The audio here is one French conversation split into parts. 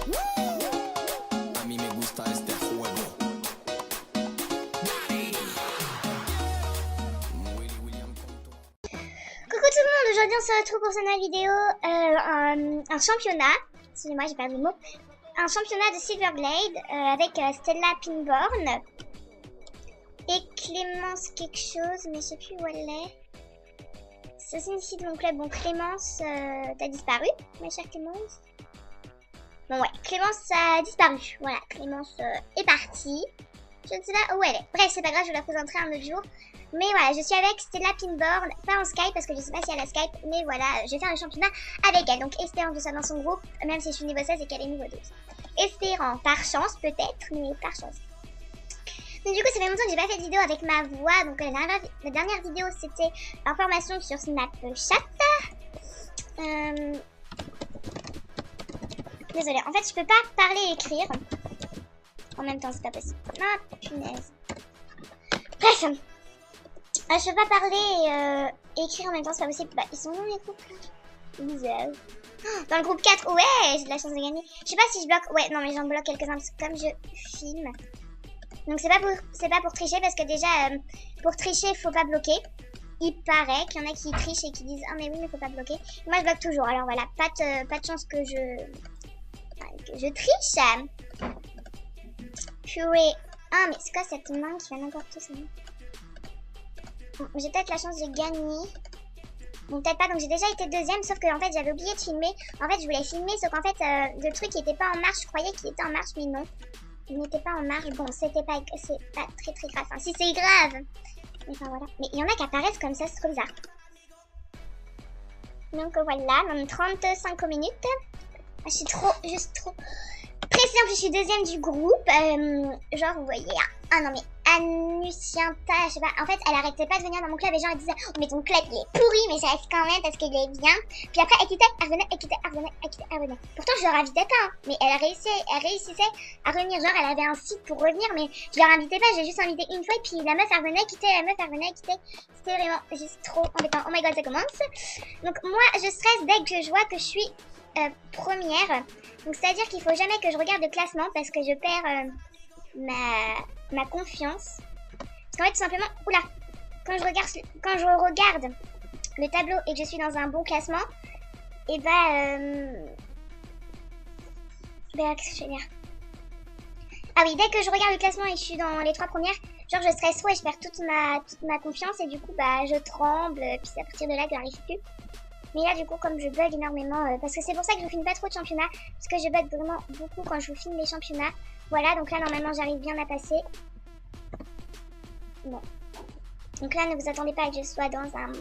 Coucou tout le monde, aujourd'hui on se retrouve pour cette nouvelle vidéo, un championnat, excusez-moi j'ai perdu le mot, un championnat de Silverglade avec Stella Pinborn et Clémence quelque chose, mais je sais plus où elle est. C'est aussi une fille de mon club. Bon, Clémence, t'as disparu, ma chère Clémence. Bon ouais, Clémence a disparu, voilà, Clémence est partie. Je ne sais pas où elle est. Bref, c'est pas grave, je vous la présenterai un autre jour. Mais voilà, je suis avec Stella Pinborn, pas en Skype parce que je sais pas si elle a Skype, mais voilà, je vais faire le championnat avec elle. Donc espérant que je sois dans son groupe, même si je suis niveau 16 et qu'elle est niveau 12. Espérant, par chance peut-être, mais par chance. Donc du coup, ça fait longtemps que j'ai pas fait de vidéo avec ma voix. Donc la dernière vidéo, c'était l'information sur Snapchat. Désolée, en fait, je peux pas parler et écrire en même temps, c'est pas possible. Ah, punaise. Bref, je peux pas parler et écrire en même temps, c'est pas possible. Bah, ils sont dans les groupes là. Bizarre. Dans le groupe 4, ouais, j'ai de la chance de gagner. Je sais pas si je bloque. Ouais, non, mais j'en bloque quelques-uns parce que comme je filme. Donc c'est pas pour tricher parce que déjà, pour tricher, il faut pas bloquer. Il paraît qu'il y en a qui trichent et qui disent ah mais oui mais faut pas bloquer. Moi je bloque toujours. Alors voilà, pas de chance que je triche. Purée. Ah mais c'est quoi cette main qui va n'importe où ça? Bon, j'ai peut-être la chance de gagner. Bon peut-être pas, donc j'ai déjà été deuxième, sauf que en fait j'avais oublié de filmer. En fait je voulais filmer, sauf qu'en fait le truc il était pas en marche. Je croyais qu'il était en marche mais non. Il n'était pas en marche. Bon c'est pas très très grave. Enfin si c'est grave. Mais enfin voilà. Mais il y en a qui apparaissent comme ça, c'est trop bizarre. Donc voilà, même 35 minutes. Je suis juste trop pressée. En plus je suis deuxième du groupe. Genre vous voyez. Ah non mais Anusianta, je sais pas. En fait elle arrêtait pas de venir dans mon club et genre elle disait oh mais ton club il est pourri mais ça reste quand même parce qu'il est bien. Puis après elle quittait, elle revenait. Pourtant je leur invitais pas. Hein. Mais elle réussissait à revenir. Genre elle avait un site pour revenir mais je leur invitais pas. J'ai juste invité une fois et puis la meuf elle revenait, quittait, C'était vraiment juste trop embêtant. Oh my god ça commence. Donc moi je stresse dès que je vois que je suis première. Donc c'est à dire qu'il faut jamais que je regarde le classement parce que je perds ma confiance. Parce qu'en fait tout simplement, oula, quand je regarde le tableau et que je suis dans un bon classement, et qu'est-ce que je vais dire? Ah oui, dès que je regarde le classement et que je suis dans les 3 premières, genre je stresse trop et je perds toute ma confiance et du coup je tremble, puis c'est à partir de là que j'arrive plus. Mais là du coup comme je bug énormément, parce que c'est pour ça que je vous filme pas trop de championnats, parce que je bug vraiment beaucoup quand je vous filme les championnats. Voilà, donc là normalement j'arrive bien à passer. Bon. Donc là ne vous attendez pas à que je sois dans un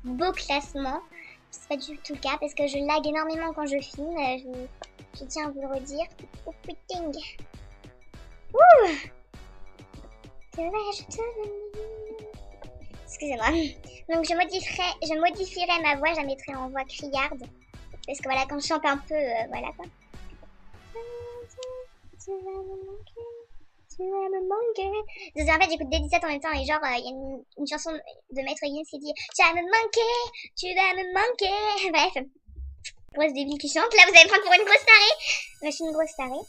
beau classement. C'est pas du tout le cas parce que je lag énormément quand je filme, je tiens à vous le redire. Oh putain. Ouh. Que vais-je devenir? Excusez-moi. Donc je modifierai ma voix, je la mettrai en voix criarde. Parce que voilà, quand je chante un peu, voilà quoi. Tu vas me manquer. En fait j'écoute des 17 en même temps et genre il y a une chanson de Maître Gims qui dit tu vas me manquer. Bref. Grosse débile qui chante. Là vous allez me prendre pour une grosse tarée. Mais je suis une grosse tarée.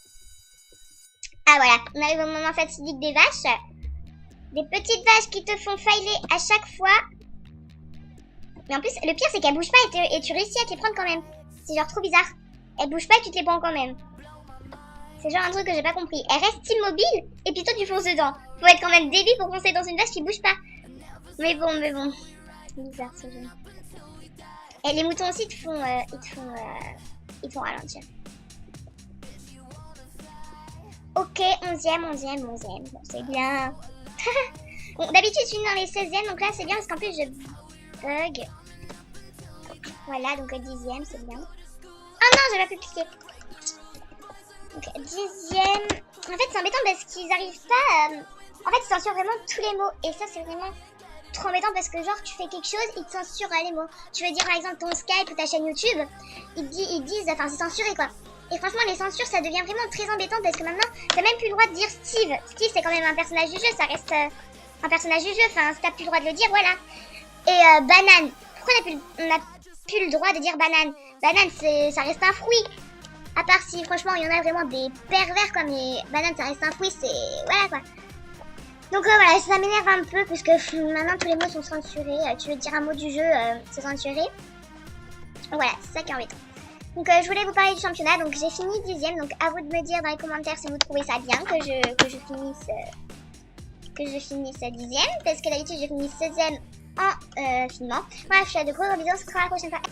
Ah voilà, on arrive au moment fatidique des vaches. Des petites vaches qui te font filer à chaque fois. Mais en plus, le pire c'est qu'elles bougent pas et tu réussis à te les prendre quand même. C'est genre trop bizarre. Elles bougent pas et tu te les prends quand même. C'est genre un truc que j'ai pas compris. Elles restent immobiles et puis toi tu fonces dedans. Faut être quand même débile pour foncer dans une vache qui bouge pas. Mais bon. C'est bizarre ce jeu. Et les moutons aussi ils te font ralentir. Ok, 11ème. Bon, c'est bien. Bon, d'habitude je suis dans les 16e, donc là c'est bien parce qu'en plus je bug. Voilà, donc 10ème, c'est bien. Oh non, j'ai pas pu cliquer. Donc 10ème. En fait c'est embêtant parce qu'ils arrivent pas En fait ils censurent vraiment tous les mots. Et ça c'est vraiment trop embêtant parce que genre tu fais quelque chose, ils te censurent les mots. Tu veux dire par exemple ton Skype ou ta chaîne YouTube, ils disent, enfin c'est censuré quoi. Et franchement les censures ça devient vraiment très embêtant parce que maintenant t'as même plus le droit de dire Steve. Steve c'est quand même un personnage du jeu, ça reste un personnage du jeu, enfin si t'as plus le droit de le dire, voilà. Et banane, pourquoi on n'a plus le droit de dire banane? Banane ça reste un fruit. À part si, franchement, il y en a vraiment des pervers, quoi. Mais Banane, ça reste un quiz, c'est... Voilà, quoi. Donc voilà, ça m'énerve un peu parce que maintenant tous les mots sont censurés. Tu veux dire un mot du jeu, c'est censuré. Voilà, c'est ça qui est embêtant. Donc je voulais vous parler du championnat. Donc j'ai fini 10e. Donc à vous de me dire dans les commentaires si vous trouvez ça bien que je finisse 10e. Parce que d'habitude je finis 16e en filmant. Bref, je fais de gros bisous. On se retrouve la prochaine fois.